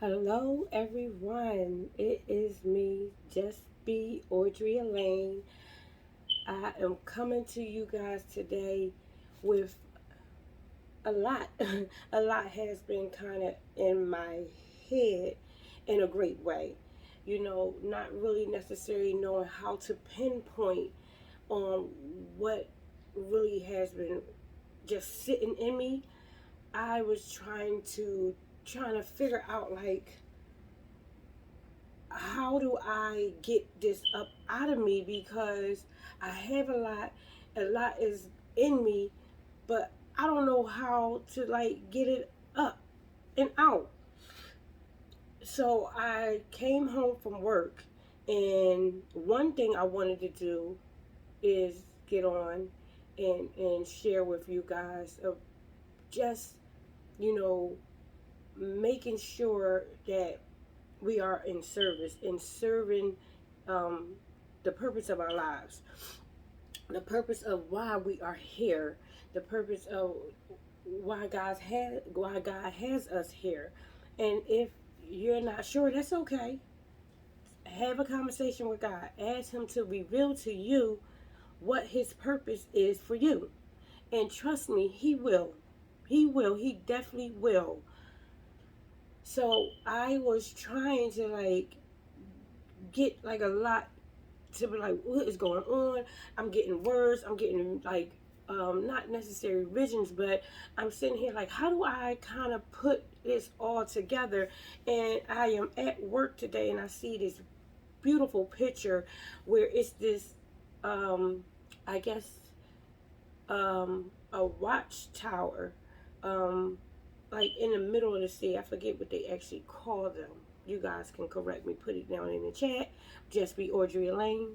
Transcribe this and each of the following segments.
Hello, everyone. It is me, Just Be Audrey Elaine. I am coming to you guys today with a lot. A lot has been kind of in my head in a great way. Not really necessarily knowing how to pinpoint on what really has been just sitting in me. I was trying to figure out like how do I get this up out of me because I have a lot is in me, but I don't know how to like get it up and out. So I came home from work, and one thing I wanted to do is get on and share with you guys of just, you know, making sure that we are in service, in serving um, the purpose of our lives, the purpose of why we are here, the purpose of why God has us here. And if you're not sure, that's okay. Have a conversation with God. Ask Him to reveal to you what His purpose is for you. And trust me, He will. He will. He definitely will. So I was trying to like get like a lot to be like, what is going on? I'm getting words. I'm getting like, not necessary visions, but I'm sitting here like, how do I kind of put this all together? And I am at work today, and I see this beautiful picture where it's this, I guess, a watchtower, um, like in the middle of the sea. I forget what they actually call them. You guys can correct me. Put it down in the chat. Just be Audrey Elaine.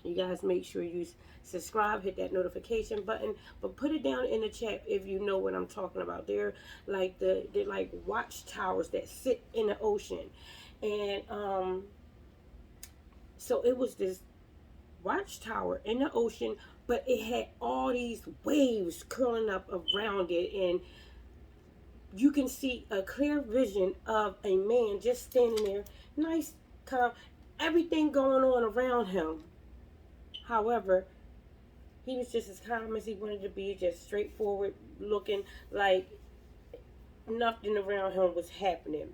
You guys make sure you subscribe, hit that notification button, but put it down in the chat if you know what I'm talking about. They're like watchtowers that sit in the ocean, and so it was this watchtower in the ocean, but it had all these waves curling up around it, and you can see a clear vision of a man just standing there, nice, calm, everything going on around him. However, he was just as calm as he wanted to be, just straightforward looking, like nothing around him was happening.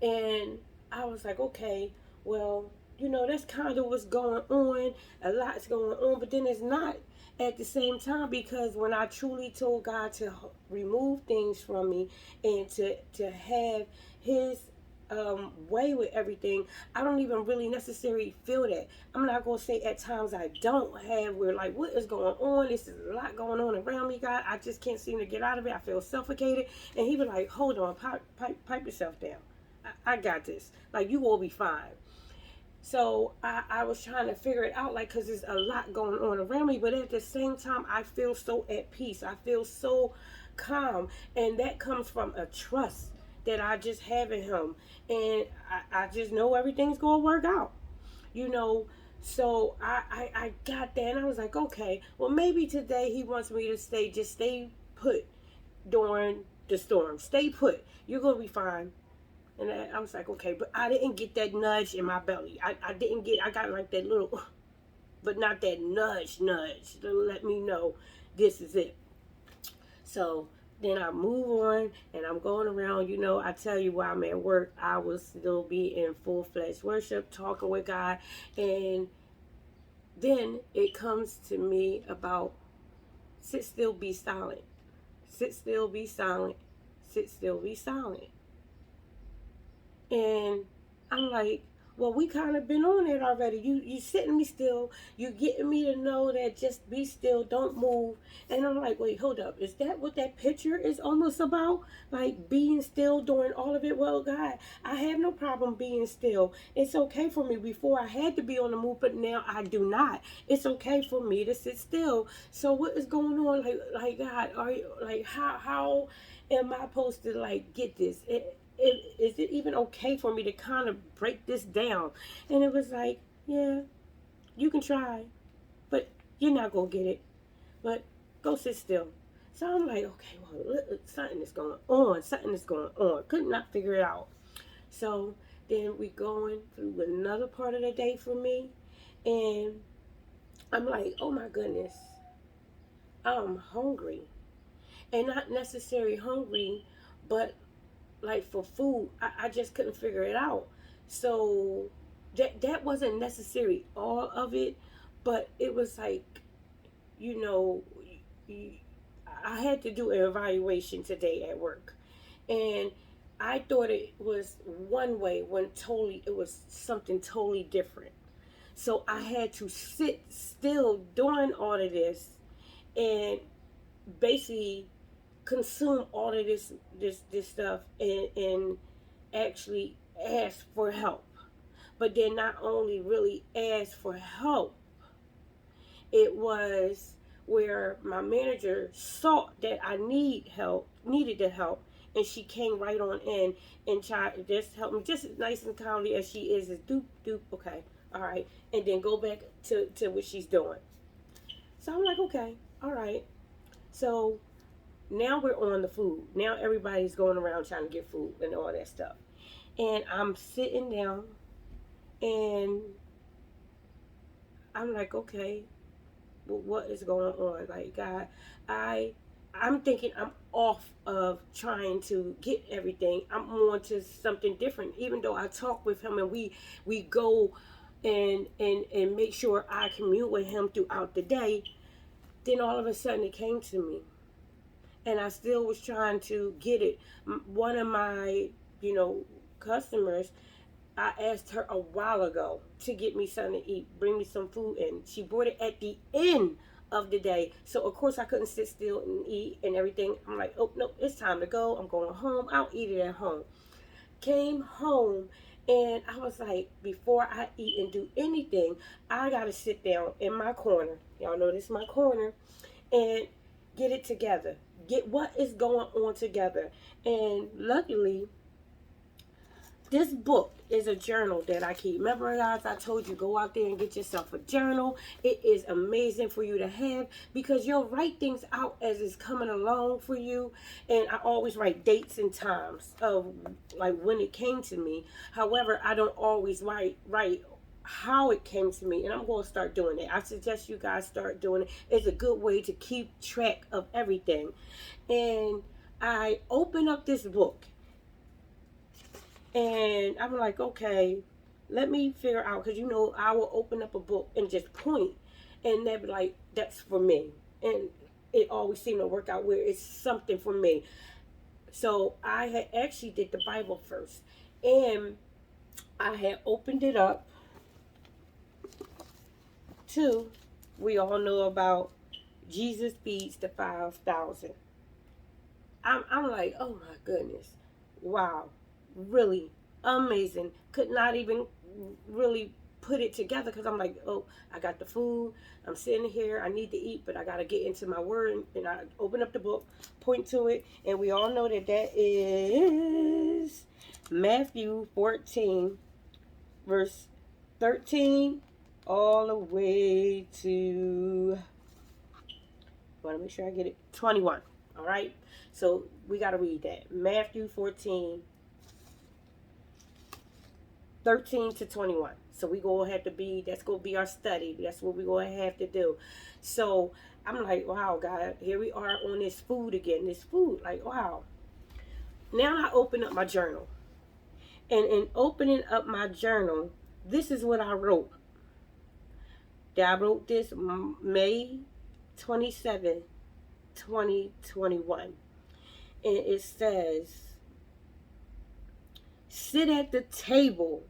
And I was like, okay, well, that's kind of what's going on. A lot's going on, but then it's not at the same time, because when I truly told God to remove things from me and to have His way with everything, I don't even really necessarily feel that. I'm not gonna say at times I don't have where like, what is going on? This is a lot going on around me, God. I just can't seem to get out of it. I feel suffocated. And He was like, hold on, pipe yourself down. I got this. Like, you will be fine. So I was trying to figure it out, like, because there's a lot going on around me, but at the same time, I feel so at peace. I feel so calm, and that comes from a trust that I just have in Him, and I just know everything's gonna work out, you know. So I got that, and I was like, okay, well, maybe today He wants me to stay put during the storm. Stay put. You're gonna be fine. And I was like, okay, but I didn't get that nudge in my belly. I got like that little, but not that nudge to let me know this is it. So then I move on, and I'm going around, I tell you, while I'm at work, I will still be in full-fledged worship, talking with God. And then it comes to me about sit still, be silent. Sit still, be silent. Sit still, be silent. And I'm like, well, we kind of been on it already. You sitting me still. You getting me to know that just be still, don't move. And I'm like, wait, hold up. Is that what that picture is almost about? Like being still during all of it? Well, God, I have no problem being still. It's okay for me. Before I had to be on the move, but now I do not. It's okay for me to sit still. So what is going on? Like God, are you like how am I supposed to like get this? Is it even okay for me to kind of break this down? And it was like, yeah, you can try, but you're not going to get it. But go sit still. So I'm like, okay, well, something is going on. Something is going on. Could not figure it out. So then we going through another part of the day for me, and I'm like, oh my goodness, I'm hungry, and not necessarily hungry, but like for food, I just couldn't figure it out. So that wasn't necessarily all of it, but it was like, you know, I had to do an evaluation today at work, and I thought it was one way when totally it was something totally different. So I had to sit still during all of this and basically consume all of this stuff and actually ask for help. But then not only really ask for help, it was where my manager saw that I needed the help, and she came right on in and tried to just help me, just as nice and kindly as she is doop doop, okay, all right, and then go back to what she's doing. So I'm like, okay, all right. So now we're on the food. Now everybody's going around trying to get food and all that stuff. And I'm sitting down and I'm like, okay, what is going on? Like, I, I'm thinking I'm off of trying to get everything. I'm on to something different. Even though I talk with him and we go and make sure I commune with him throughout the day. Then all of a sudden it came to me, and I still was trying to get it. One of my, you know, customers, I asked her a while ago to get me something to eat, bring me some food in. She brought it at the end of the day. So of course I couldn't sit still and eat and everything. I'm like, oh no, it's time to go. I'm going home. I'll eat it at home. Came home and I was like, before I eat and do anything, I gotta sit down in my corner. Y'all know this is my corner, and get it together. Get what is going on together. And luckily, this book is a journal that I keep. Remember, guys, I told you, go out there and get yourself a journal. It is amazing for you to have because you'll write things out as it's coming along for you. And I always write dates and times of like when it came to me. However, I don't always write how it came to me, and I'm going to start doing it. I suggest you guys start doing it. It's a good way to keep track of everything. And I open up this book and I'm like, okay, let me figure out, because you know, I will open up a book and just point, and they'll be like, that's for me. And it always seemed to work out where it's something for me. So I had actually did the Bible first. And I had opened it up to, we all know about Jesus feeds the 5,000. I'm like, oh my goodness. Wow. Really amazing. Could not even really put it together because I'm like, oh, I got the food. I'm sitting here. I need to eat, but I got to get into my word. And I open up the book, point to it. And we all know that that is Matthew 14, verse 13, all the way to, I want to make sure I get it, 21. All right. So we got to read that. Matthew 14, 13 to 21. So we gonna have to be, that's gonna be our study. That's what we gonna have to do. So I'm like, wow, God, here we are on this food again. This food, like, wow. Now I open up my journal. And in opening up my journal, this is what I wrote. I wrote this May 27, 2021. And it says, sit at the table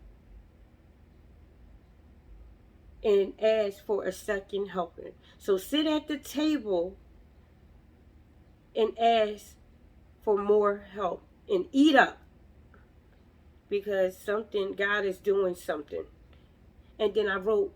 and ask for a second helping. So sit at the table and ask for more help and eat up, because God is doing something. And then I wrote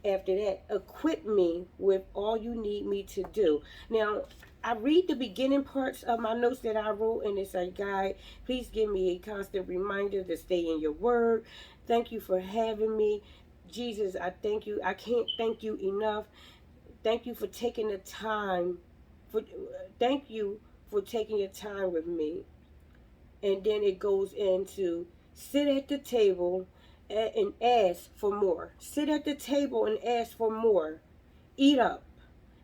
after that, equip me with all you need me to do. Now, I read the beginning parts of my notes that I wrote, and it's like, God, please give me a constant reminder to stay in your word. Thank you for having me. Jesus, I thank you. I can't thank you enough. Thank you for taking the time. Thank you for taking your time with me. And then it goes into sit at the table and ask for more. Sit at the table and ask for more. Eat up.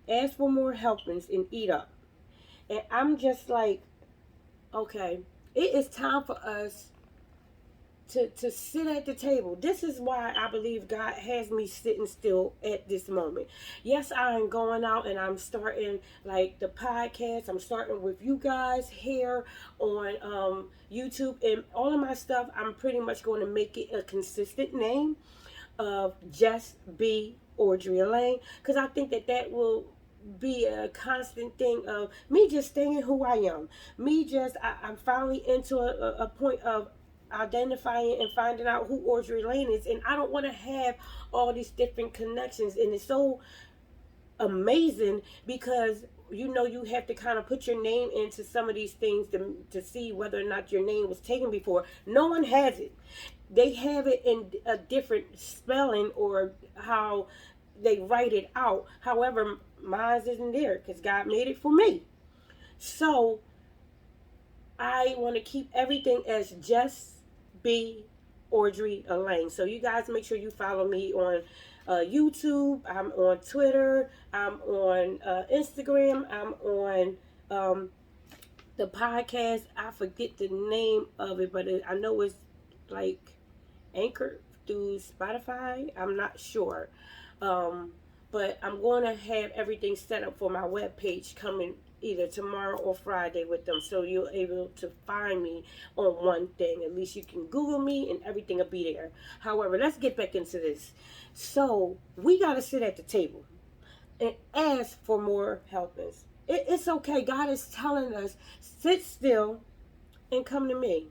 Ask for more helpings and eat up. And I'm just like, okay, it is time for us to sit at the table. This is why I believe God has me sitting still at this moment. Yes, I'm going out and I'm starting like the podcast. I'm starting with you guys here on YouTube, and all of my stuff. I'm pretty much going to make it a consistent name of Just Be Audrey Elaine, because I think that that will be a constant thing of me just staying who I am. I'm finally into a point of identifying and finding out who Audrey Lane is, and I don't want to have all these different connections. And it's so amazing because you have to kind of put your name into some of these things to see whether or not your name was taken before. No one has it. They have it in a different spelling or how they write it out. However, mine isn't there because God made it for me. So I want to keep everything as Just Be Audrey Elaine. So you guys make sure you follow me on YouTube. I'm on Twitter. I'm on Instagram. I'm on the podcast. I forget the name of it, but I know it's like Anchor through Spotify. I'm not sure. But I'm going to have everything set up for my webpage coming either tomorrow or Friday with them, so you're able to find me on one thing. At least you can Google me and everything will be there. However, let's get back into this. So we got to sit at the table and ask for more helpers. It's okay. God is telling us, sit still and come to me.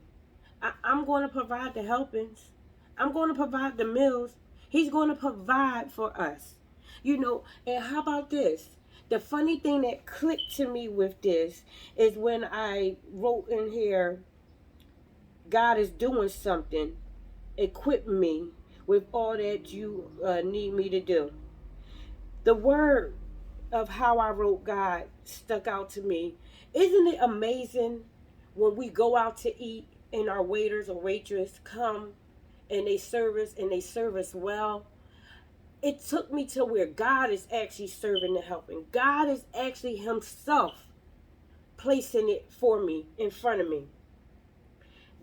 I'm going to provide the helpings. I'm going to provide the meals. He's going to provide for us. And how about this? The funny thing that clicked to me with this is when I wrote in here, God is doing something. Equip me with all that you need me to do. The word of how I wrote God stuck out to me. Isn't it amazing when we go out to eat and our waiters or waitress come and they serve us well? It took me to where God is actually serving the helping. God is actually himself placing it for me, in front of me.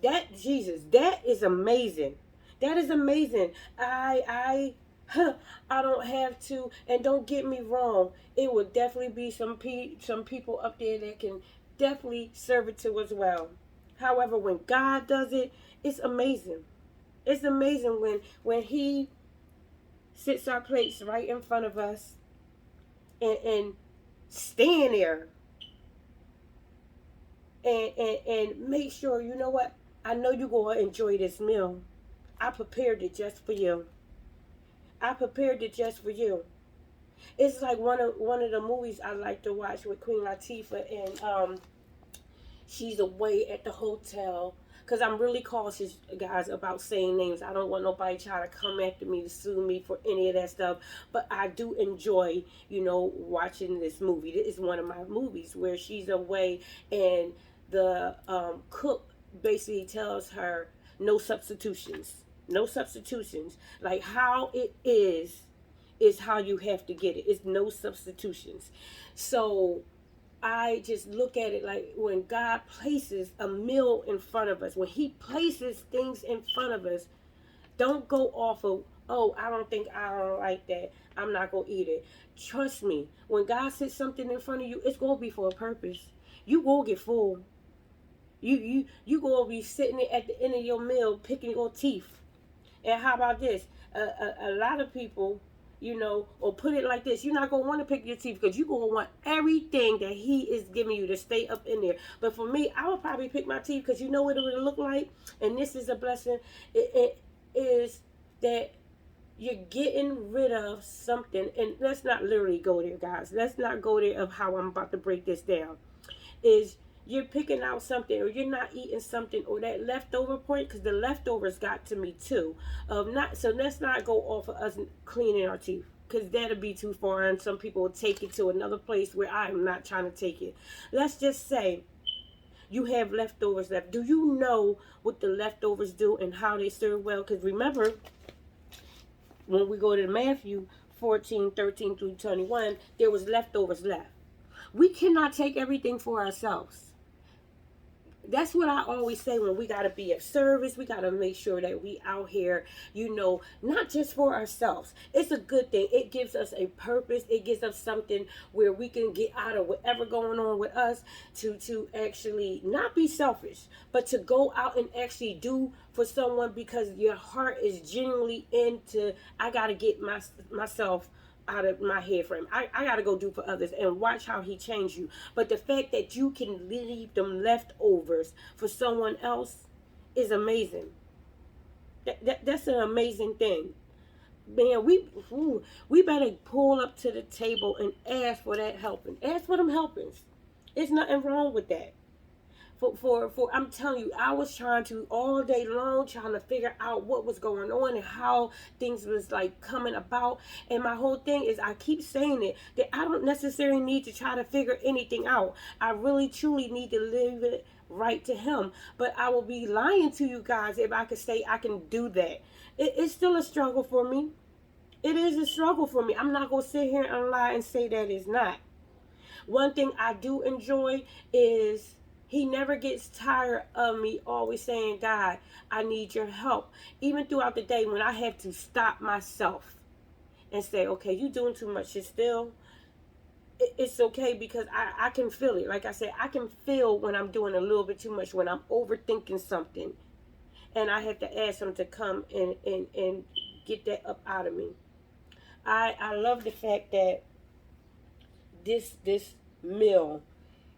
That is amazing. That is amazing. I don't have to, and don't get me wrong, it would definitely be some people up there that can definitely serve it to as well. However, when God does it, it's amazing. It's amazing when he sits our plates right in front of us and stand there and make sure, you know what, I know you're going to enjoy this meal. I prepared it just for you. I prepared it just for you. It's like one of the movies I like to watch with Queen Latifah, and she's away at the hotel. Because I'm really cautious, guys, about saying names. I don't want nobody trying to come after me to sue me for any of that stuff. But I do enjoy, watching this movie. This is one of my movies where she's away and the cook basically tells her no substitutions. No substitutions. Like how it is how you have to get it. It's no substitutions. So I just look at it like when God places a meal in front of us, when he places things in front of us, don't go off of, oh, I don't like that, I'm not going to eat it. Trust me, when God sets something in front of you, it's going to be for a purpose. You will get full. You going to be sitting at the end of your meal picking your teeth. And how about this? A lot of people, or put it like this, you're not going to want to pick your teeth because you're going to want everything that he is giving you to stay up in there. But for me, I would probably pick my teeth because you know what it would look like? And this is a blessing. It is that you're getting rid of something. And let's not literally go there, guys. Let's not go there of how I'm about to break this down. Is you're picking out something, or you're not eating something, or that leftover point, because the leftovers got to me too. So let's not go off of us cleaning our teeth, because that'll be too far, and some people will take it to another place where I'm not trying to take it. Let's just say you have leftovers left. Do you know what the leftovers do and how they serve well? Because remember, when we go to Matthew 14:13 through 21, there was leftovers left. We cannot take everything for ourselves. That's what I always say, when we got to be of service. We got to make sure that we out here, not just for ourselves. It's a good thing. It gives us a purpose. It gives us something where we can get out of whatever going on with us, to actually not be selfish, but to go out and actually do for someone, because your heart is genuinely into, I got to get myself out of my head frame. I gotta go do for others, and watch how he changed you. But the fact that you can leave them leftovers for someone else is amazing. That's an amazing thing. Man, we better pull up to the table and ask for that helping. Ask for them helpings. There's nothing wrong with that. For I'm telling you, I was trying to all day long, trying to figure out what was going on and how things was like coming about. And my whole thing is, I keep saying it, that I don't necessarily need to try to figure anything out. I really truly need to leave it right to him. But I will be lying to you guys if I could say I can do that. It's still a struggle for me. It is a struggle for me. I'm not going to sit here and lie and say that it's not. One thing I do enjoy is, he never gets tired of me always saying, God, I need your help. Even throughout the day, when I have to stop myself and say, okay, you're doing too much. It's okay, because I can feel it. Like I said, I can feel when I'm doing a little bit too much, when I'm overthinking something. And I have to ask him to come and get that up out of me. I love the fact that this meal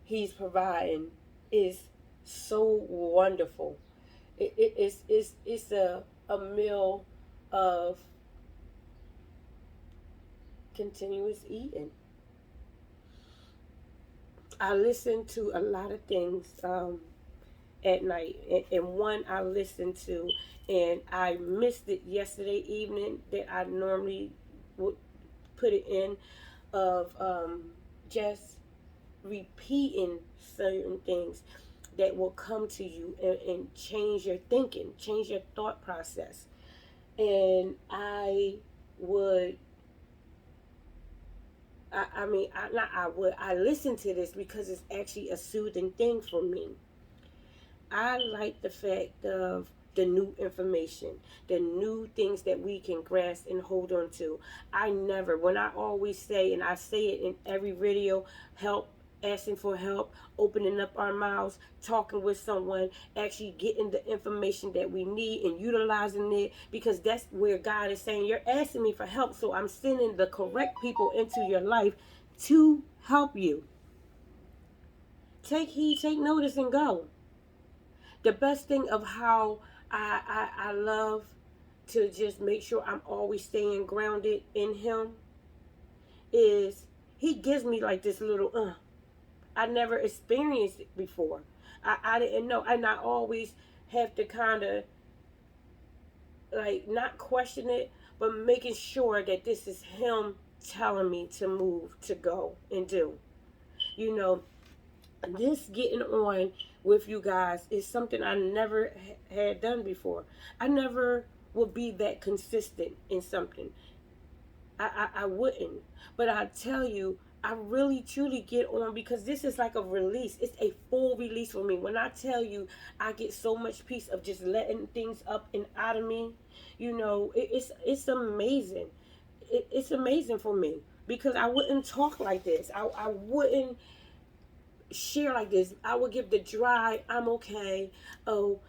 he's providing is so wonderful. It's a meal of continuous eating. I listen to a lot of things at night, and one I listened to, and I missed it yesterday evening, that I normally would put it in, of just repeating certain things that will come to you and change your thinking, change your thought process. And I would, I listen to this because it's actually a soothing thing for me. I like the fact of the new information, the new things that we can grasp and hold on to. When I always say, and I say it in every video, help, asking for help, opening up our mouths, talking with someone, actually getting the information that we need and utilizing it, because that's where God is saying, you're asking me for help, so I'm sending the correct people into your life to help you. Take heed, take notice, and go. The best thing of how I love to just make sure I'm always staying grounded in him is, he gives me like this little I never experienced it before. I didn't know, and I always have to kind of like not question it, but making sure that this is him telling me to move, to go and do. This getting on with you guys is something I never had done before. I never would be that consistent in something. I wouldn't. But I tell you, I really truly get on, because this is like a release. It's a full release for me. When I tell you, I get so much peace of just letting things up and out of me. It's amazing. It's amazing for me, because I wouldn't talk like this. I wouldn't share like this. I would give the dry, I'm okay. Oh,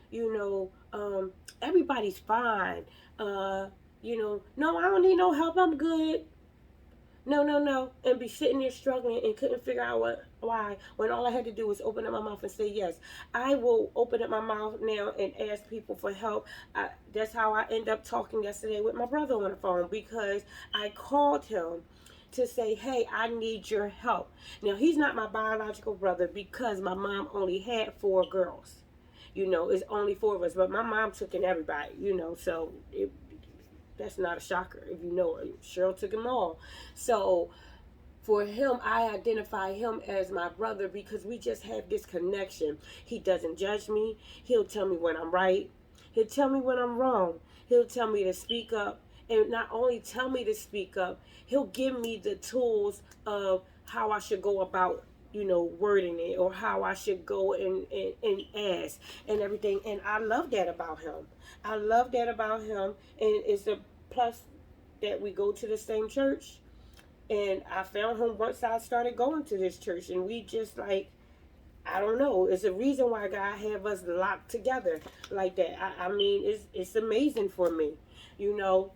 everybody's fine. No, I don't need no help. I'm good. No. And be sitting there struggling and couldn't figure out why, when all I had to do was open up my mouth and say yes. I will open up my mouth now and ask people for help. That's how I end up talking yesterday with my brother on the phone, because I called him to say, hey, I need your help. Now, he's not my biological brother, because my mom only had 4 girls. It's only 4 of us, but my mom took in everybody, so that's not a shocker if you know her. Cheryl took them all. So For him, I identify him as my brother because we just have this connection. He doesn't judge me. He'll tell me when I'm right. He'll tell me when I'm wrong. He'll tell me to speak up. And not only tell me to speak up, he'll give me the tools of how I should go about, wording it, or how I should go and ask and everything. And I love that about him. I love that about him. And it's a plus that we go to the same church. And I found him once I started going to this church, and we just like, I don't know. It's a reason why God have us locked together like that. I mean, it's amazing for me, you know.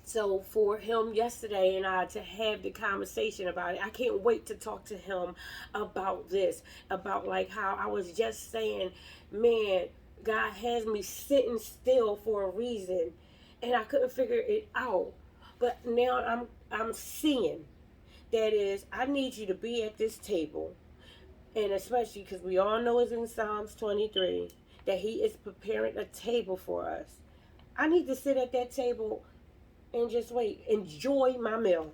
So for him yesterday and I to have the conversation about it, I can't wait to talk to him about this, about like how I was just saying, man, God has me sitting still for a reason, and I couldn't figure it out. But now I'm seeing that is, I need you to be at this table, and especially because we all know it's in Psalms 23 that He is preparing a table for us. I need to sit at that table and just wait, enjoy my meal.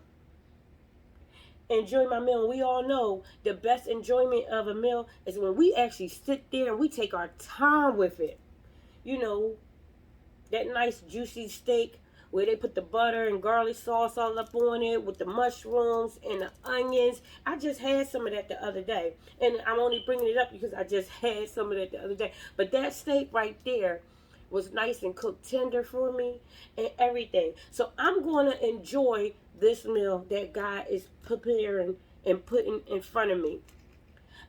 Enjoy my meal. And we all know the best enjoyment of a meal is when we actually sit there and we take our time with it. You know, that nice juicy steak where they put the butter and garlic sauce all up on it with the mushrooms and the onions. I just had some of that the other day. And I'm only bringing it up because I just had some of that the other day. But that steak right there was nice and cooked tender for me and everything. So I'm going to enjoy this meal that God is preparing and putting in front of me.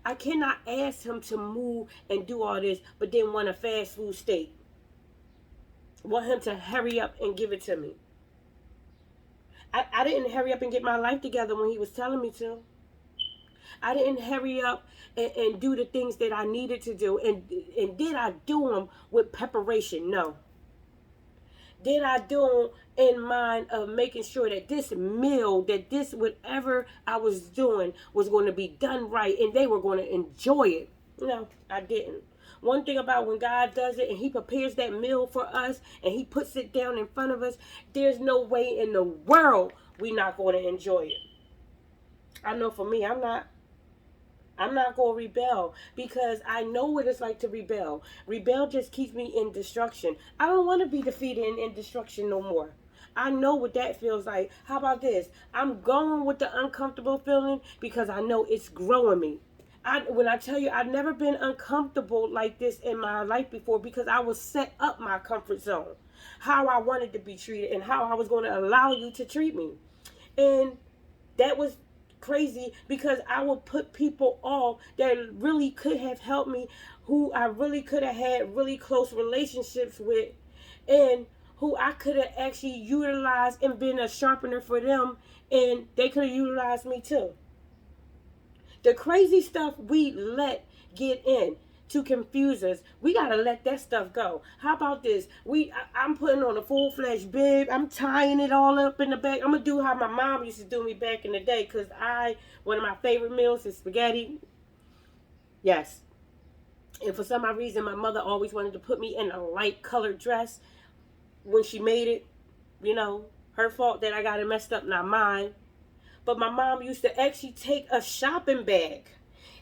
I cannot ask Him to move and do all this, but then want a fast food steak. Want Him to hurry up and give it to me. I didn't hurry up and get my life together when He was telling me to. I didn't hurry up and do the things that I needed to do. And did I do them with preparation? No. Did I do them in mind of making sure that this meal, that this whatever I was doing was going to be done right and they were going to enjoy it? No, I didn't. One thing about when God does it and He prepares that meal for us and He puts it down in front of us, there's no way in the world we're not going to enjoy it. I know for me, I'm not going to rebel because I know what it's like to rebel. Rebel just keeps me in destruction. I don't want to be defeated and in destruction no more. I know what that feels like. How about this? I'm going with the uncomfortable feeling because I know it's growing me. When I tell you I've never been uncomfortable like this in my life before because I was set up my comfort zone. How I wanted to be treated and how I was going to allow you to treat me. And that was crazy because I would put people off that really could have helped me, who I really could have had really close relationships with, and who I could have actually utilized and been a sharpener for them, and they could have utilized me too. The crazy stuff we let get in to confuse us, we gotta let that stuff go. How about this? I'm putting on a full-fledged bib. I'm tying it all up in the back. I'm gonna do how my mom used to do me back in the day, because one of my favorite meals is spaghetti. Yes. And for some odd reason, my mother always wanted to put me in a light colored dress when she made it. You know, her fault that I got it messed up, not mine. But my mom used to actually take a shopping bag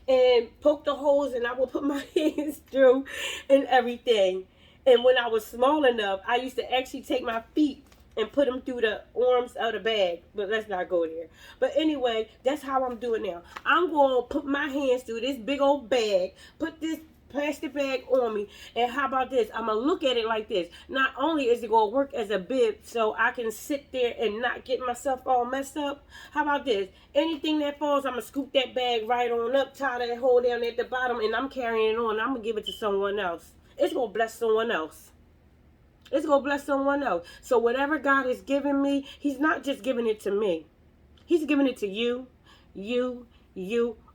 and poke the holes, and I would put my hands through and everything. And when I was small enough, I used to actually take my feet and put them through the arms of the bag. But let's not go there. But anyway, that's how I'm doing now. I'm going to put my hands through this big old bag, put this plastic bag on me, and how about this? I'm gonna look at it like this. Not only is it gonna work as a bib so I can sit there and not get myself all messed up, how about this? Anything that falls, I'm gonna scoop that bag right on up, tie that hole down at the bottom, and I'm carrying it on. I'm gonna give it to someone else. It's gonna bless someone else. It's gonna bless someone else. So whatever God is giving me, He's not just giving it to me. He's giving it to you,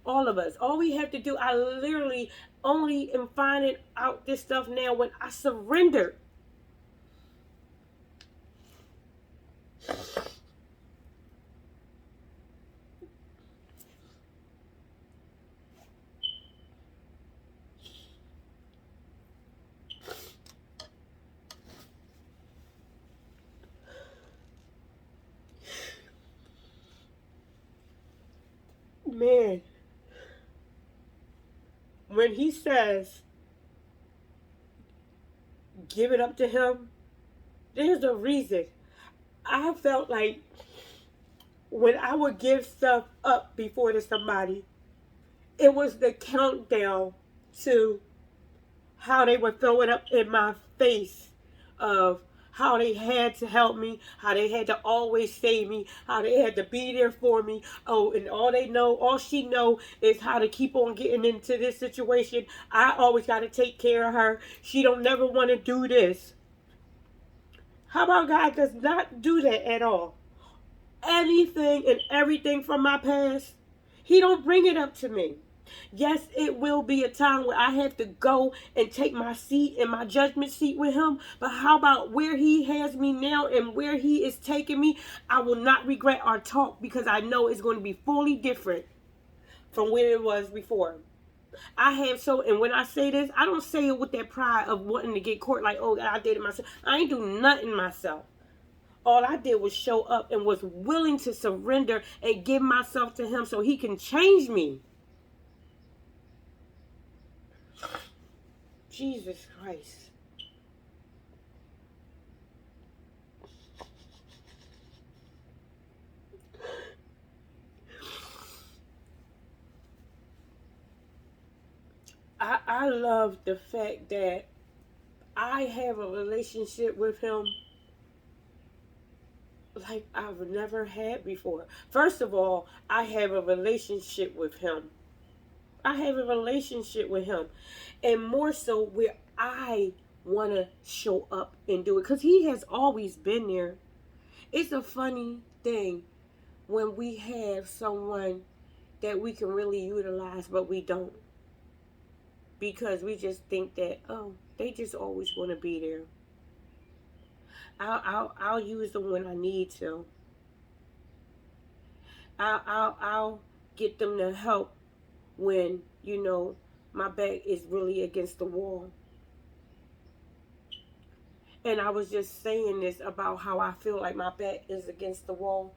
all of us. All we have to do, I literally only am finding out this stuff now when I surrendered. man, when he says, give it up to him, there's a reason. I felt like when I would give stuff up before to somebody, it was the countdown to how they would throw it up in my face of how they had to help me, how they had to always save me, how they had to be there for me. Oh, and all she know is how to keep on getting into this situation. I always got to take care of her. She don't never want to do this. How about God does not do that at all? Anything and everything from my past, he don't bring it up to me. Yes, it will be a time where I have to go and take my seat in my judgment seat with him. But how about where he has me now and where he is taking me? I will not regret our talk because I know it's going to be fully different from where it was before. And when I say this, I don't say it with that pride of wanting to get caught like, oh, I did it myself. I ain't do nothing myself. All I did was show up and was willing to surrender and give myself to him so he can change me. Jesus Christ. I love the fact that I have a relationship with him like I've never had before. First of all, I have a relationship with him. I have a relationship with him. And more so where I want to show up and do it. Because he has always been there. It's a funny thing when we have someone that we can really utilize, but we don't. Because we just think that, oh, they just always want to be there. I'll use them when I need to. I'll get them to help when, my back is really against the wall. And I was just saying this about how I feel like my back is against the wall.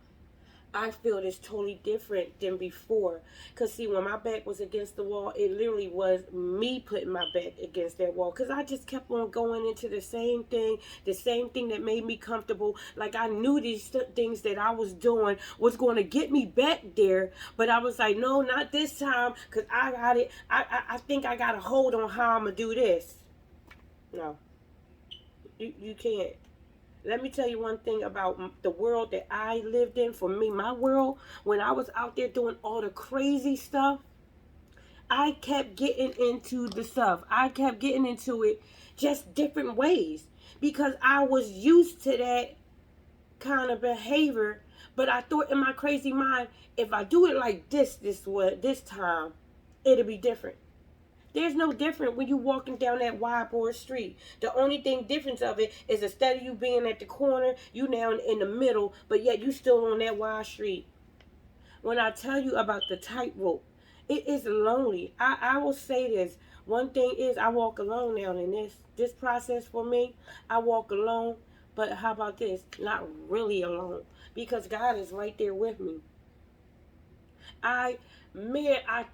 I feel this totally different than before. Because, see, when my back was against the wall, it literally was me putting my back against that wall. Because I just kept on going into the same thing that made me comfortable. Like, I knew these things that I was doing was going to get me back there. But I was like, no, not this time. Because I got it. I think I got a hold on how I'm going to do this. No. You can't. Let me tell you one thing about the world that I lived in. For me, my world, when I was out there doing all the crazy stuff, I kept getting into the stuff. I kept getting into it just different ways because I was used to that kind of behavior. But I thought in my crazy mind, if I do it like this time, it'll be different. There's no different when you walking down that wide board street. The only thing difference of it is instead of you being at the corner, you now in the middle, but yet you still on that wide street. When I tell you about the tightrope, it is lonely. I will say this. One thing is I walk alone now in this process for me. I walk alone, but how about this? Not really alone because God is right there with me. I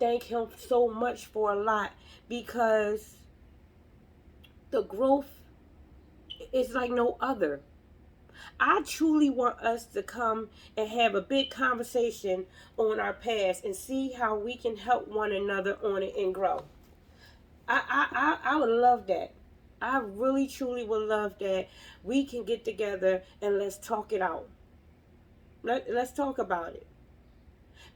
thank him so much for a lot because the growth is like no other. I truly want us to come and have a big conversation on our past and see how we can help one another on it and grow. I would love that. I really truly would love that we can get together and let's talk it out. Let's talk about it.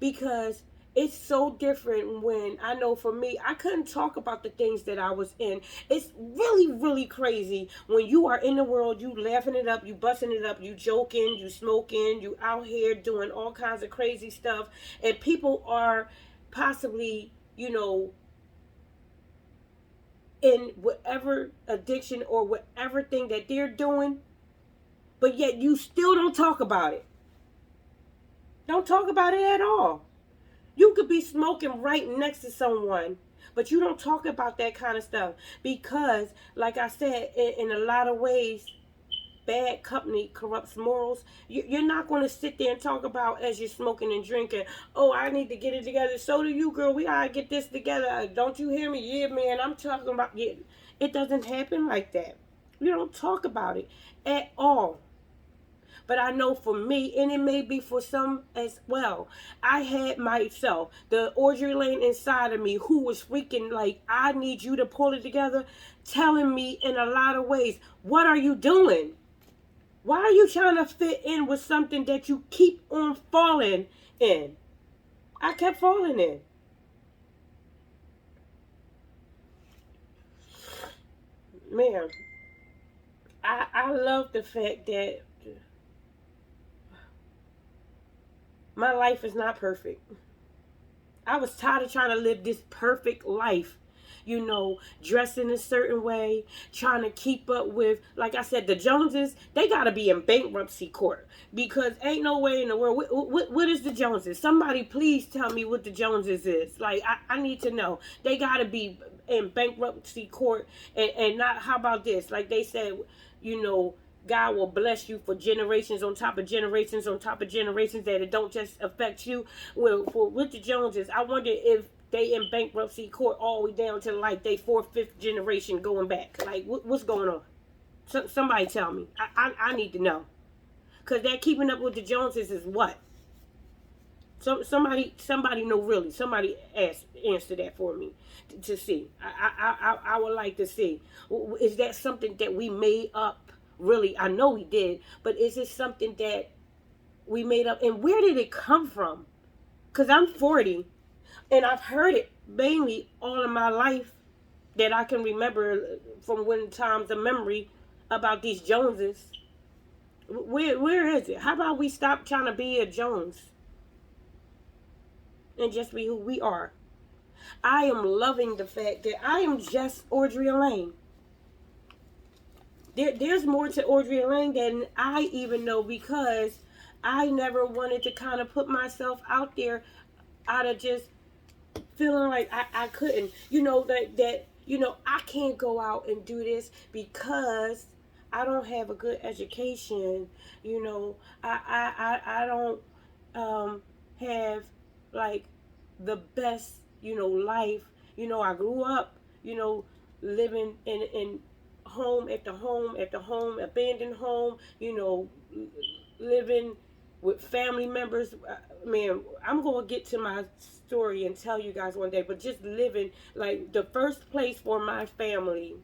Because it's so different when, I know for me, I couldn't talk about the things that I was in. It's really, really crazy when you are in the world, you laughing it up, you busting it up, you joking, you smoking, you out here doing all kinds of crazy stuff. And people are possibly, in whatever addiction or whatever thing that they're doing, but yet you still don't talk about it. Don't talk about it at all. You could be smoking right next to someone, but you don't talk about that kind of stuff because, like I said, in a lot of ways, bad company corrupts morals. You're not going to sit there and talk about, as you're smoking and drinking, oh, I need to get it together. So do you, girl. We got to get this together. Don't you hear me? Yeah, man, I'm talking about, yeah. It doesn't happen like that. We don't talk about it at all. But I know for me, and it may be for some as well, I had myself, the Audrey Lane inside of me, who was freaking like, I need you to pull it together, telling me in a lot of ways, what are you doing? Why are you trying to fit in with something that you keep on falling in? I kept falling in. Man, I love the fact that my life is not perfect. I was tired of trying to live this perfect life, dressing a certain way, trying to keep up with, like I said, the Joneses. They got to be in bankruptcy court because ain't no way in the world. What is the Joneses? Somebody please tell me what the Joneses is. Like, I need to know. They got to be in bankruptcy court and not, how about this? Like they said, you know, God will bless you for generations on top of generations on top of generations, that it don't just affect you. Well, for with the Joneses, I wonder if they in bankruptcy court all the way down to like they fourth, fifth generation going back. Like, what's going on? Somebody tell me. I need to know. Because that keeping up with the Joneses is what? Somebody know really. Somebody answer that for me to see. I would like to see. Is that something that we made up? Really, I know we did, but is it something that we made up? And where did it come from? Because I'm 40, and I've heard it mainly all of my life that I can remember from when times of memory about these Joneses. Where is it? How about we stop trying to be a Jones and just be who we are? I am loving the fact that I am just Audrey Lane. There's more to Audrey Lane than I even know, because I never wanted to kind of put myself out there out of just feeling like I couldn't. I can't go out and do this because I don't have a good education. I don't have like the best, life. I grew up, living in home after home after home, abandoned home, living with family members. Man, I'm going to get to my story and tell you guys one day, but just living, like, the first place for my family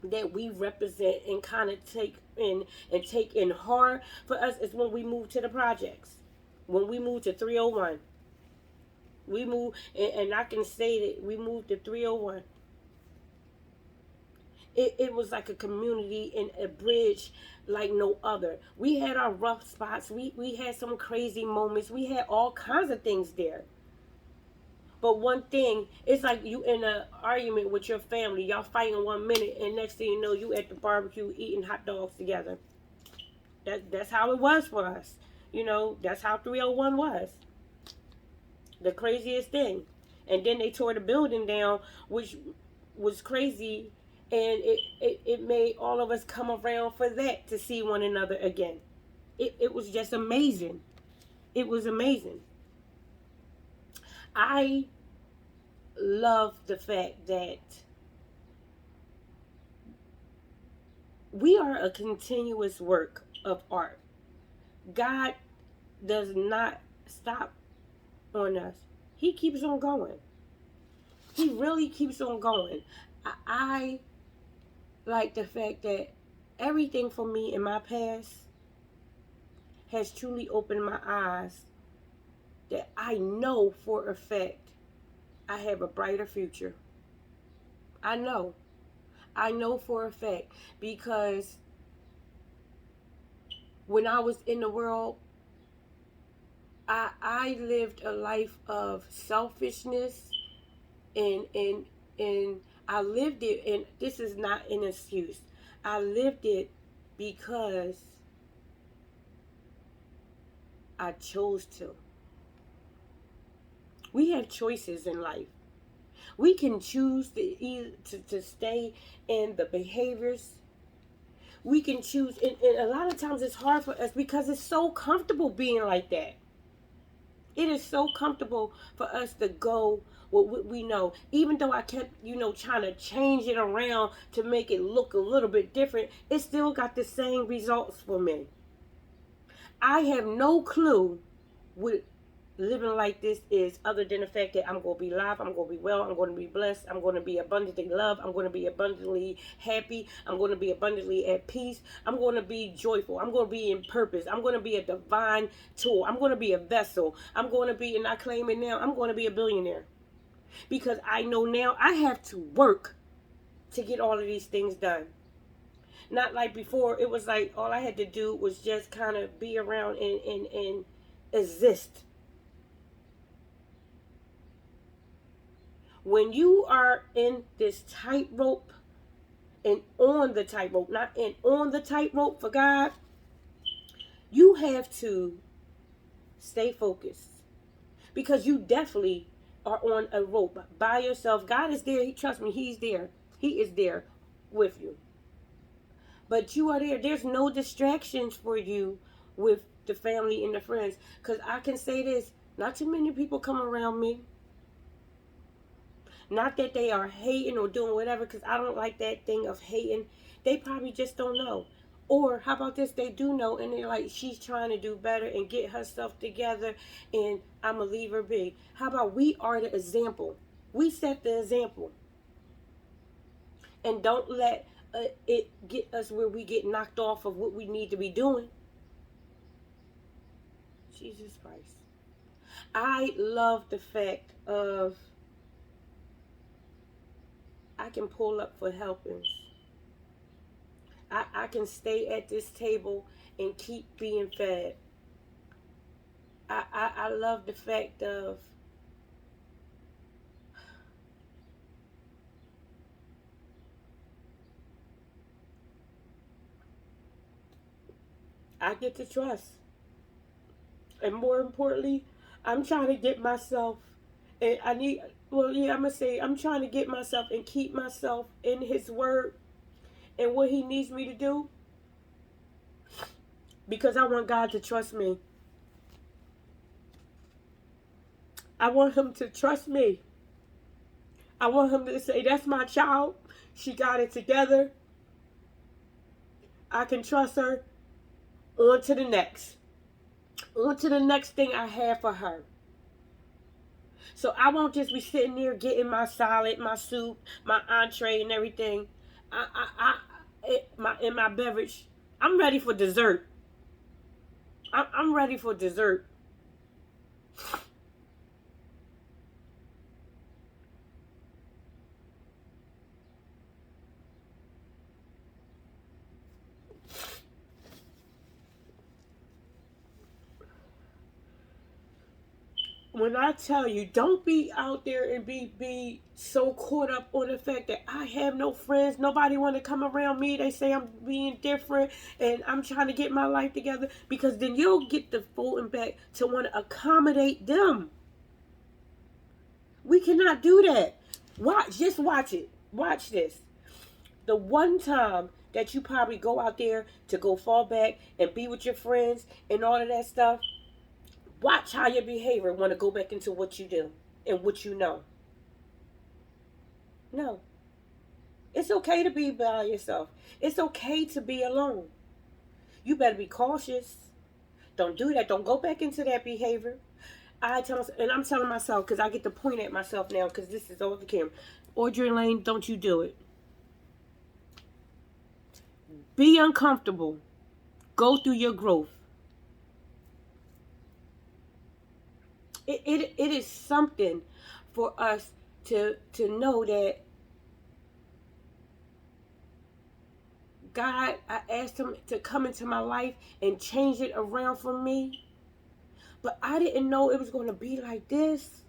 that we represent and kind of take in hard for us is when we moved to the projects. When we moved to 301. We moved, and I can say that we moved to 301. It was like a community and a bridge like no other. We had our rough spots. We had some crazy moments. We had all kinds of things there. But one thing, it's like you in an argument with your family. Y'all fighting 1 minute, and next thing you know, you at the barbecue eating hot dogs together. That's how it was for us. That's how 301 was. The craziest thing. And then they tore the building down, which was crazy, and it made all of us come around for that, to see one another again. It was just amazing. It was amazing. I love the fact that we are a continuous work of art. God does not stop on us. He keeps on going. He really keeps on going. I like the fact that everything for me in my past has truly opened my eyes, that I know for a fact I have a brighter future. I know. I know for a fact, because when I was in the world, I lived a life of selfishness, and I lived it, and this is not an excuse. I lived it because I chose to. We have choices in life. We can choose to stay in the behaviors. We can choose, and a lot of times it's hard for us because it's so comfortable being like that. It is so comfortable for us to go with what we know. Even though I kept, trying to change it around to make it look a little bit different, it still got the same results for me. I have no clue what living like this is, other than the fact that I'm going to be alive, I'm going to be well, I'm going to be blessed, I'm going to be abundantly loved, I'm going to be abundantly happy, I'm going to be abundantly at peace, I'm going to be joyful, I'm going to be in purpose, I'm going to be a divine tool, I'm going to be a vessel, I'm going to be, and I claim it now, I'm going to be a billionaire. Because I know now I have to work to get all of these things done. Not like before, it was like all I had to do was just kind of be around and exist. When you are in this tightrope and on the tightrope, not in, on the tightrope for God, you have to stay focused. Because you definitely are on a rope by yourself. God is there. Trust me, He's there. He is there with you. But you are there. There's no distractions for you with the family and the friends. Because I can say this, not too many people come around me. Not that they are hating or doing whatever, because I don't like that thing of hating. They probably just don't know. Or how about this? They do know, and they're like, she's trying to do better and get herself together, and I'm going to leave her be. How about we are the example? We set the example. And don't let it get us where we get knocked off of what we need to be doing. Jesus Christ. I love the fact of I can pull up for helpings. I can stay at this table and keep being fed. I love the fact of I get to trust. And more importantly, I'm trying to get myself, and I'm going to say, I'm trying to get myself and keep myself in His Word and what He needs me to do, because I want God to trust me. I want Him to trust me. I want Him to say, that's my child. She got it together. I can trust her. On to the next. On to the next thing I have for her. So I won't just be sitting there getting my salad, my soup, my entree, and everything. My beverage. I'm ready for dessert. I'm ready for dessert. When I tell you, don't be out there and be so caught up on the fact that I have no friends, nobody want to come around me. They say I'm being different and I'm trying to get my life together, because then you'll get the full impact to want to accommodate them. We cannot do that. Just watch it. Watch this. The one time that you probably go out there to go fall back and be with your friends and all of that stuff, watch how your behavior want to go back into what you do and what you know. No. It's okay to be by yourself. It's okay to be alone. You better be cautious. Don't do that. Don't go back into that behavior. And I'm telling myself, because I get to point at myself now, because this is over the camera. Audrey Lane, don't you do it. Be uncomfortable. Go through your growth. It is something for us to know that God, I asked Him to come into my life and change it around for me. But I didn't know it was going to be like this.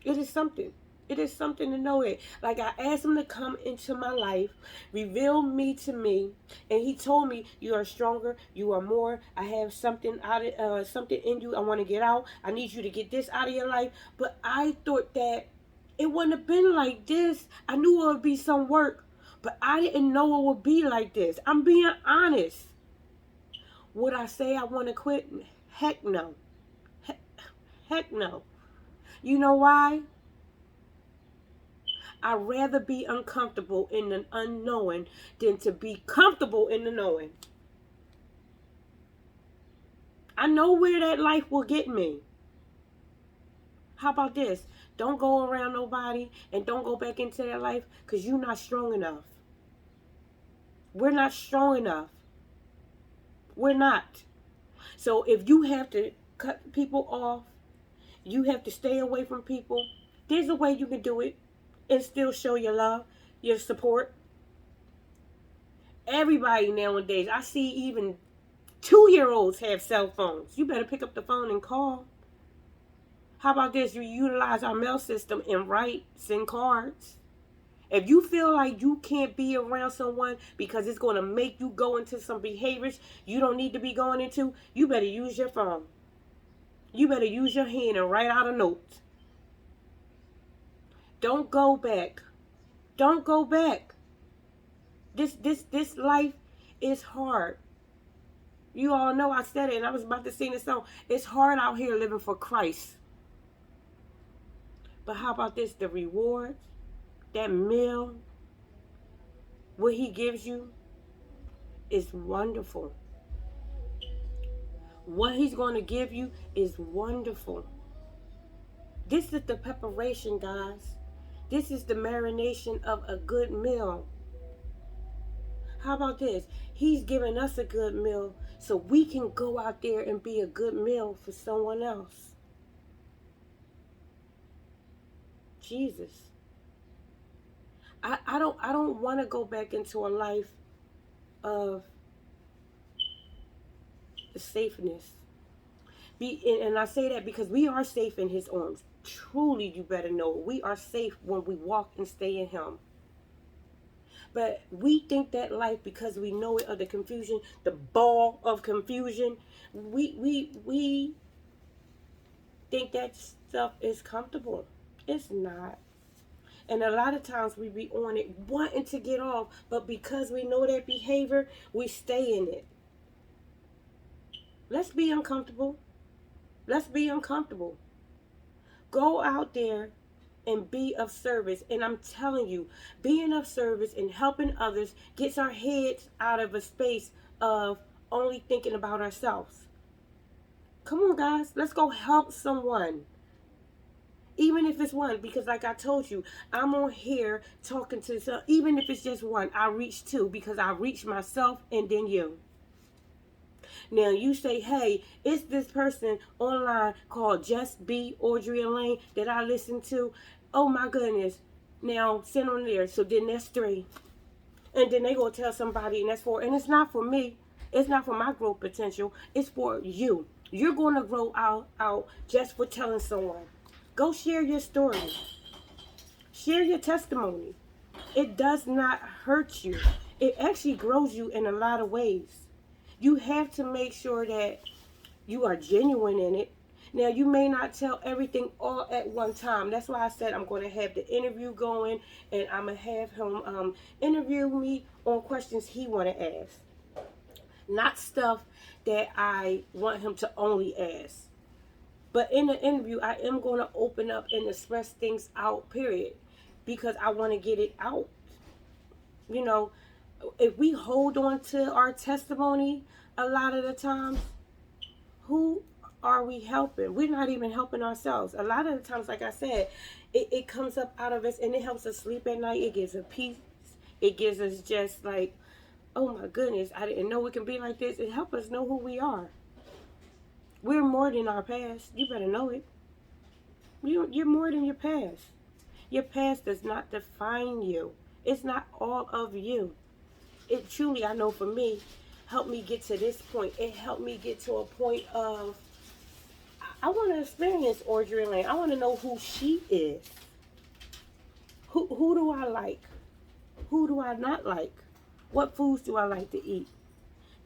It is something. It is something to know it. Like, I asked Him to come into my life, reveal me to me, and He told me, you are stronger, you are more. I have something something in you I want to get out. I need you to get this out of your life. But I thought that it wouldn't have been like this. I knew it would be some work, But I didn't know it would be like this. I'm being honest. Would I say I want to quit? Heck no. Heck no. You know why? I'd rather be uncomfortable in the unknowing than to be comfortable in the knowing. I know where that life will get me. How about this? Don't go around nobody and don't go back into that life because you're not strong enough. We're not strong enough. We're not. So if you have to cut people off, you have to stay away from people, there's a way you can do it and still show your love, your support. Everybody nowadays, I see even 2-year-olds have cell phones. You better pick up the phone and call. How about this? You utilize our mail system and write, send cards. If you feel like you can't be around someone because it's going to make you go into some behaviors you don't need to be going into, you better use your phone. You better use your hand and write out a note. Don't go back. Don't go back. This life is hard. You all know I said it and I was about to sing this song. It's hard out here living for Christ. But how about this? The rewards, that meal, what he gives you is wonderful. What he's going to give you is wonderful. This is the preparation, guys. This is the marination of a good meal. How about this? He's giving us a good meal so we can go out there and be a good meal for someone else. Jesus. I don't want to go back into a life of safeness. And I say that because we are safe in his arms. Truly, you better know we are safe when we walk and stay in him. But we think that life, because we know it, of the confusion, the ball of confusion, we think that stuff is comfortable. It's not. And a lot of times we be on it wanting to get off, but because we know that behavior, we stay in it. Let's be uncomfortable. Let's be uncomfortable. Go out there and be of service. And I'm telling you, being of service and helping others gets our heads out of a space of only thinking about ourselves. Come on, guys. Let's go help someone. Even if it's one, because like I told you, I'm on here talking to some, even if it's just one, I reach two because I reach myself and then you. Now you say, hey, it's this person online called Just Be Audrey Elaine that I listen to. Oh my goodness. Now send them there. So then that's 3. And then they go tell somebody and that's 4. And it's not for me. It's not for my growth potential. It's for you. You're going to grow out just for telling someone. Go share your story. Share your testimony. It does not hurt you. It actually grows you in a lot of ways. You have to make sure that you are genuine in it. Now, you may not tell everything all at one time. That's why I said I'm going to have the interview going, and I'm going to have him interview me on questions he want to ask. Not stuff that I want him to only ask. But in the interview, I am going to open up and express things out, period. Because I want to get it out. You know, if we hold on to our testimony a lot of the times, who are we helping? We're not even helping ourselves. A lot of the times, like I said, it comes up out of us and it helps us sleep at night. It gives us peace. It gives us just like, oh my goodness, I didn't know it can be like this. It helps us know who we are. We're more than our past. You better know it. You're more than your past. Your past does not define you. It's not all of you. It truly, I know for me, helped me get to this point. It helped me get to a point of, I want to experience Audrey Elaine. I want to know who she is. Who do I like? Who do I not like? What foods do I like to eat?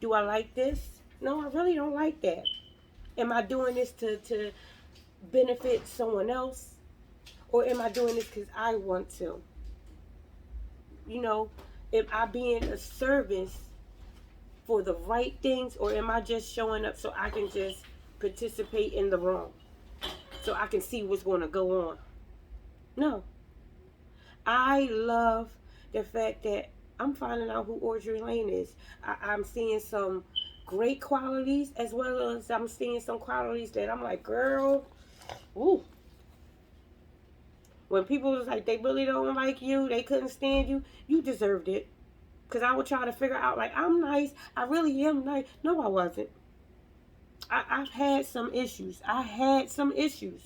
Do I like this? No, I really don't like that. Am I doing this to benefit someone else? Or am I doing this because I want to? You know, Am I being a service for the right things, or am I just showing up so I can just participate in the wrong? So I can see what's going to go on? No. I love the fact that I'm finding out who Audrey Lane is. I'm seeing some great qualities, as well as I'm seeing some qualities that I'm like, girl, ooh. When people was like, they really don't like you, they couldn't stand you, you deserved it. Because I would try to figure out, like, I'm nice. I really am nice. No, I wasn't. I've had some issues. I had some issues.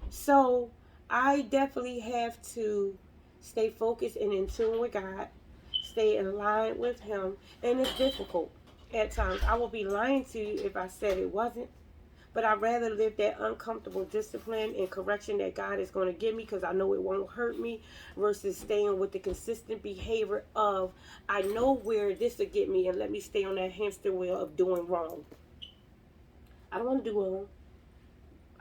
So I definitely have to stay focused and in tune with God, stay in line with Him, and it's difficult at times. I will be lying to you if I said it wasn't, but I'd rather live that uncomfortable discipline and correction that God is going to give me because I know it won't hurt me versus staying with the consistent behavior of, I know where this will get me and let me stay on that hamster wheel of doing wrong. I don't want to do wrong.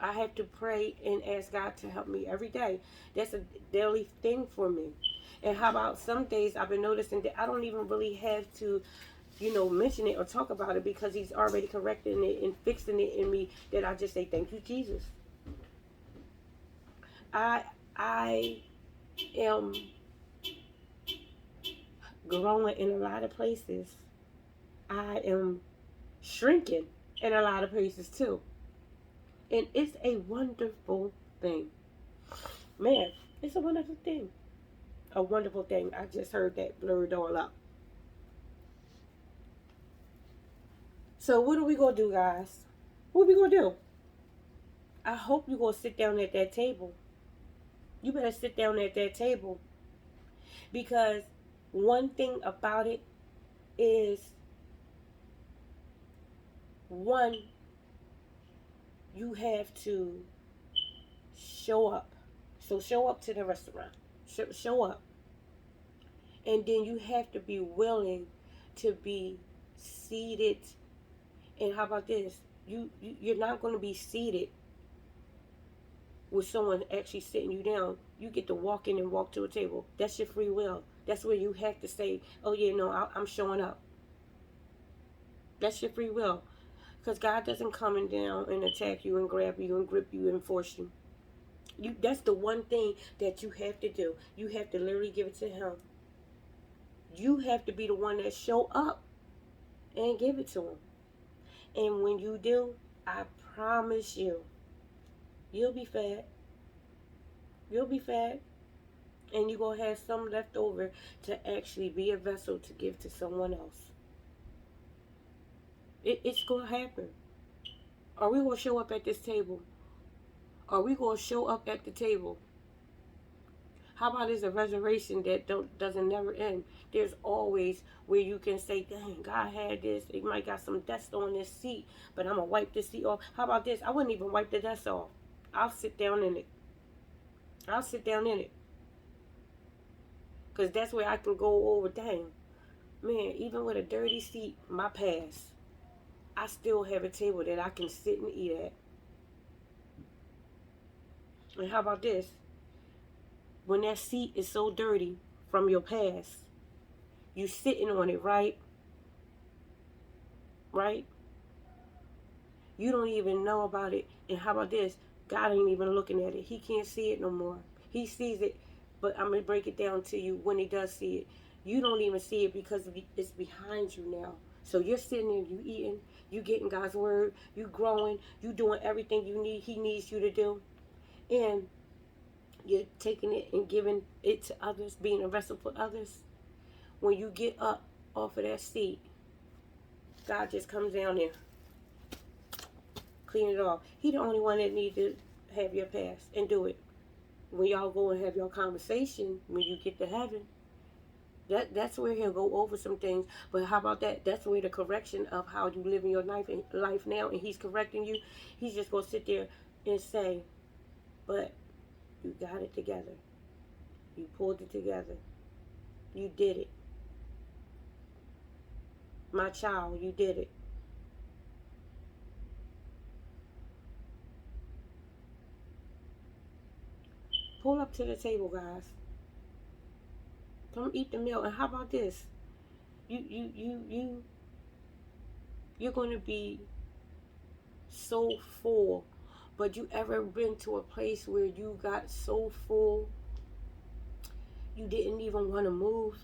I have to pray and ask God to help me every day. That's a daily thing for me. And how about some days I've been noticing that I don't even really have to, mention it or talk about it because He's already correcting it and fixing it in me, that I just say, thank you, Jesus. I I am growing in a lot of places. I am shrinking in a lot of places too. And it's a wonderful thing. Man, it's a wonderful thing. A wonderful thing. I just heard that blurred all up. So what are we gonna do, guys? What are we gonna do? I hope you're gonna sit down at that table. You better sit down at that table, because one thing about it is, one, you have to show up. So show up to the restaurant. Show up. And then you have to be willing to be seated. And how about this? You're not going to be seated with someone actually sitting you down. You get to walk in and walk to a table. That's your free will. That's where you have to say, oh yeah, no, I'm showing up. That's your free will. Because God doesn't come in down and attack you and grab you and grip you and force you. That's the one thing that you have to do. You have to literally give it to Him. You have to be the one that show up and give it to Him. And when you do, I promise you, you'll be fed. You'll be fed. And you're going to have some left over to actually be a vessel to give to someone else. It's going to happen. Are we going to show up at this table? Are we going to show up at the table? How about there's a reservation that doesn't never end? There's always where you can say, dang, God had this. He might got some dust on this seat, but I'm going to wipe this seat off. How about this? I wouldn't even wipe the dust off. I'll sit down in it. I'll sit down in it. Because that's where I can go over, dang, man, even with a dirty seat, my past, I still have a table that I can sit and eat at. And how about this? When that seat is so dirty from your past, you sitting on it, right? Right? You don't even know about it. And how about this? God ain't even looking at it. He can't see it no more. He sees it, but I'm going to break it down to you when He does see it. You don't even see it because it's behind you now. So you're sitting there, you eating, you getting God's word, you growing, you doing everything He needs you to do. And you're taking it and giving it to others, being a vessel for others. When you get up off of that seat, God just comes down there, clean it off. He the only one that needs to have your past and do it. When y'all go and have your conversation, when you get to heaven, that's where He'll go over some things. But how about that? That's where the correction of how you live in your life now, and He's correcting you. He's just going to sit there and say, but you got it together. You pulled it together. You did it. My child, you did it. Pull up to the table, guys. Don't eat the meal. And how about this? You you're going to be so full. But you ever been to a place where you got so full you didn't even want to move?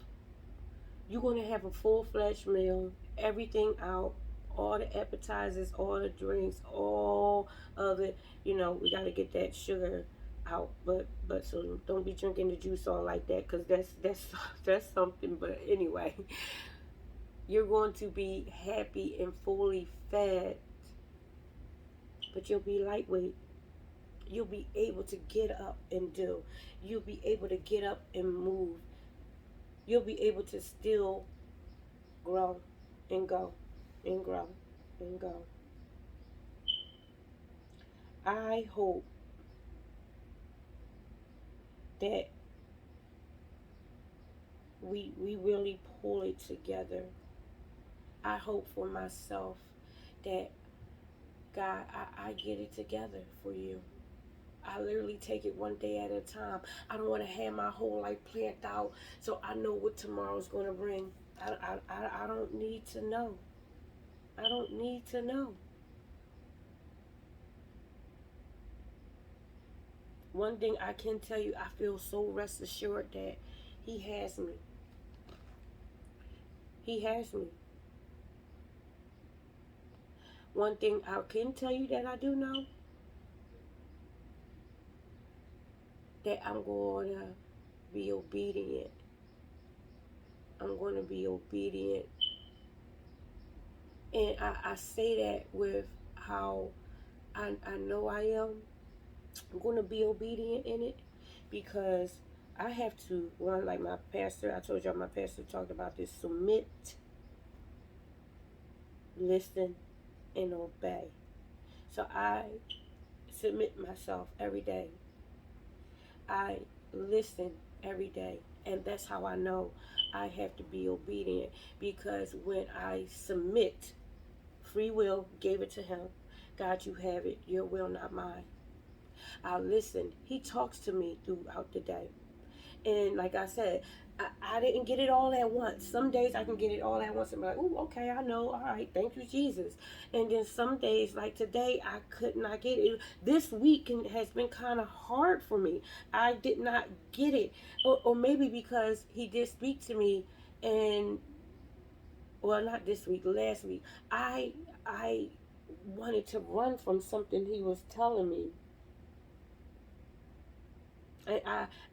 You're going to have a full-fledged meal, everything out, all the appetizers, all the drinks, all of it. You know, we got to get that sugar out, but so don't be drinking the juice all like that, because that's that's something. But anyway, you're going to be happy and fully fed, but you'll be lightweight. You'll be able to get up and do. You'll be able to get up and move. You'll be able to still grow and go and grow and go. I hope that we really pull it together. I hope for myself that God, I get it together for you. I literally take it one day at a time. I don't want to have my whole life planned out so I know what tomorrow's going to bring. I don't need to know. I don't need to know. One thing I can tell you, I feel so rest assured that He has me. He has me. One thing I can tell you that I do know, that I'm going to be obedient. I'm going to be obedient. And I say that with how I know I am. I'm going to be obedient in it because I have to run like my pastor. I told y'all my pastor talked about this. Submit, listen, and obey. So I submit myself every day. I listen every day. And that's how I know I have to be obedient. Because when I submit, free will, gave it to Him. God, you have it. Your will, not mine. I listen. He talks to me throughout the day. And like I said, I didn't get it all at once. Some days I can get it all at once and be like, oh, okay, I know. All right, thank you, Jesus. And then some days, like today, I could not get it. This week has been kind of hard for me. I did not get it. Or maybe because He did speak to me and, well, not this week, last week. I wanted to run from something He was telling me.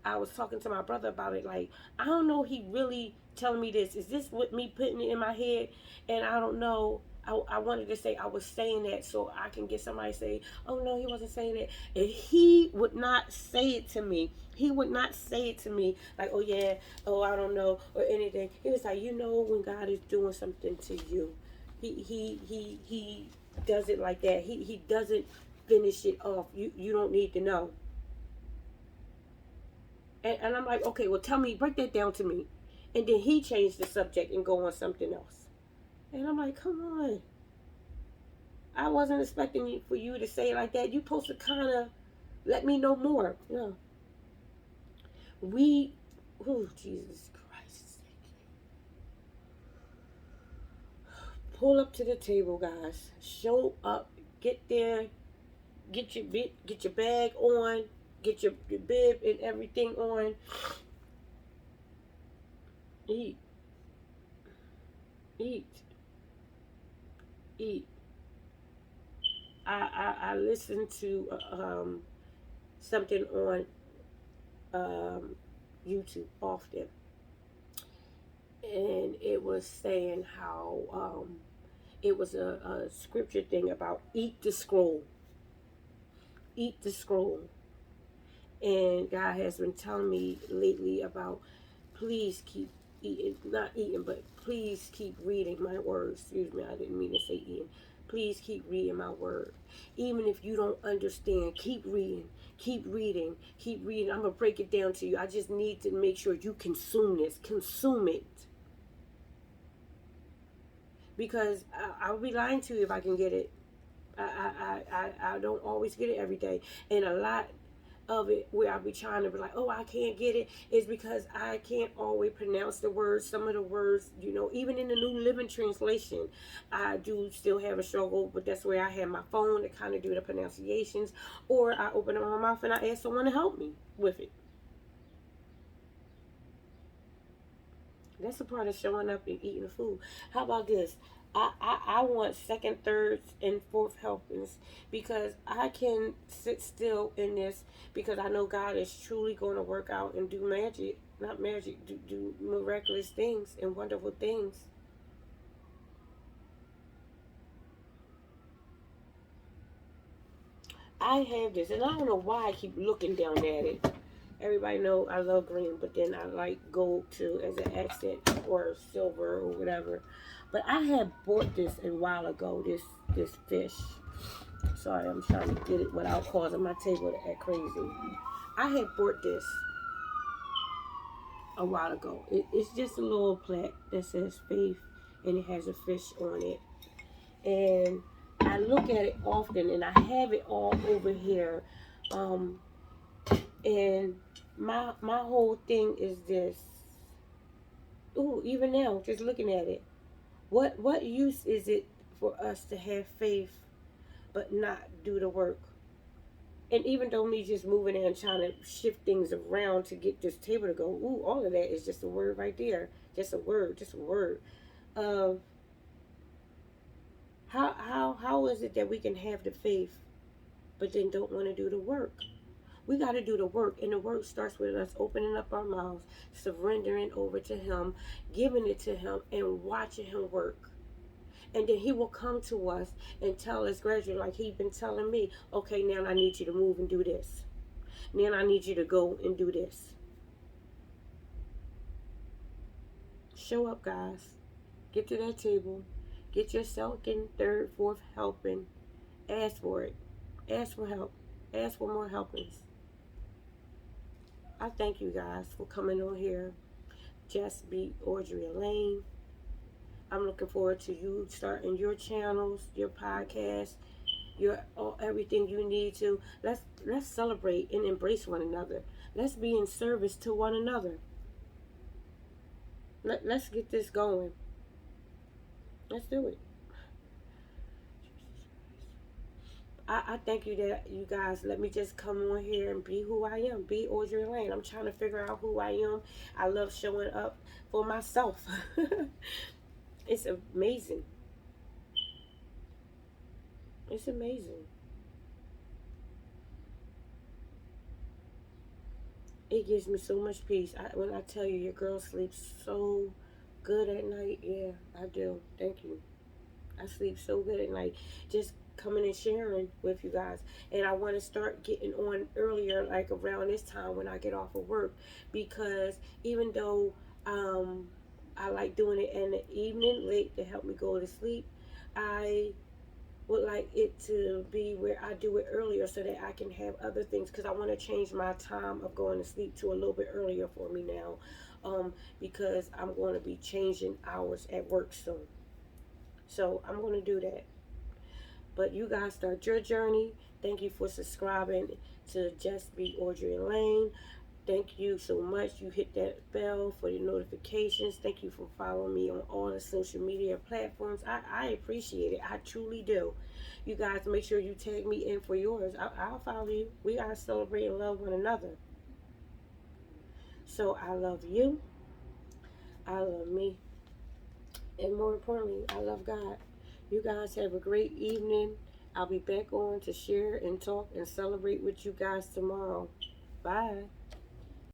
I was talking to my brother about it. Like, I don't know, He really telling me this. Is this what me putting it in my head? And I don't know. I wanted to say I was saying that so I can get somebody to say, oh no, He wasn't saying it. And He would not say it to me. He would not say it to me like, oh yeah, oh I don't know, or anything. He was like, you know, when God is doing something to you, He does it like that. He doesn't finish it off. You don't need to know. And I'm like, okay, well, tell me, break that down to me. And then He changed the subject and go on something else. And I'm like, come on. I wasn't expecting for you to say it like that. You're supposed to kind of let me know more. No. Oh, Jesus Christ. Pull up to the table, guys. Show up. Get there. Get your bag on. Get your bib and everything on. Eat. Eat. Eat. I listened to something on YouTube often, and it was saying how it was a scripture thing about eat the scroll. Eat the scroll. And God has been telling me lately about please keep eating, not eating, but please keep reading my words. Excuse me, I didn't mean to say eating. Please keep reading my word. Even if you don't understand, keep reading. Keep reading. Keep reading. I'm going to break it down to you. I just need to make sure you consume this. Consume it. Because I'll be lying to you if I can get it. I don't always get it every day. And a lot of it where I be trying to be like, oh, I can't get it, is because I can't always pronounce the words. Some of the words, even in the New Living Translation, I do still have a struggle, but that's where I have my phone to kind of do the pronunciations, or I open up my mouth and I ask someone to help me with it. That's a part of showing up and eating the food. How about this? I want second, thirds, and fourth helpings, because I can sit still in this, because I know God is truly going to work out and do magic, not magic, do miraculous things and wonderful things. I have this, and I don't know why I keep looking down at it. Everybody know I love green, but then I like gold too as an accent, or silver or whatever. But I had bought this a while ago. This fish. Sorry, I'm trying to get it without causing my table to act crazy. I had bought this a while ago. It's just a little plaque that says faith, and it has a fish on it. And I look at it often, and I have it all over here. Um, and my whole thing is this. Ooh, even now, just looking at it, what use is it for us to have faith but not do the work? And even though me just moving in and trying to shift things around to get this table to go, ooh, all of that is just a word right there. Just a word, just a word. Of how is it that we can have the faith but then don't want to do the work? We got to do the work, and the work starts with us opening up our mouths, surrendering over to Him, giving it to Him, and watching Him work. And then He will come to us and tell us gradually, like He's been telling me, okay, now I need you to move and do this. Now I need you to go and do this. Show up, guys. Get to that table. Get your second, third, fourth helping. Ask for it. Ask for help. Ask for more helpings. I thank you guys for coming on here. Just be Audrey Elaine. I'm looking forward to you starting your channels, your podcast, your everything you need to. Let's celebrate and embrace one another. Let's be in service to one another. Let's get this going. Let's do it. I thank you that you guys let me just come on here and be who I am. Be Audrey Lane. I'm trying to figure out who I am. I love showing up for myself. It's amazing. It's amazing. It gives me so much peace. When I tell you your girl sleeps so good at night, yeah, I do. Thank you. I sleep so good at night. Just coming and sharing with you guys. And I want to start getting on earlier, like around this time when I get off of work. Because even though I like doing it in the evening, late, to help me go to sleep, I would like it to be where I do it earlier so that I can have other things, because I want to change my time of going to sleep to a little bit earlier for me now, because I'm going to be changing hours at work soon. So I'm going to do that. But you guys start your journey. Thank you for subscribing to Just Be Audrey Lane. Thank you so much. You hit that bell for your notifications. Thank you for following me on all the social media platforms. I appreciate it. I truly do. You guys make sure you tag me in for yours. I'll follow you. We gotta celebrate and love one another. So I love you. I love me. And more importantly, I love God. You guys have a great evening. I'll be back on to share and talk and celebrate with you guys tomorrow. Bye.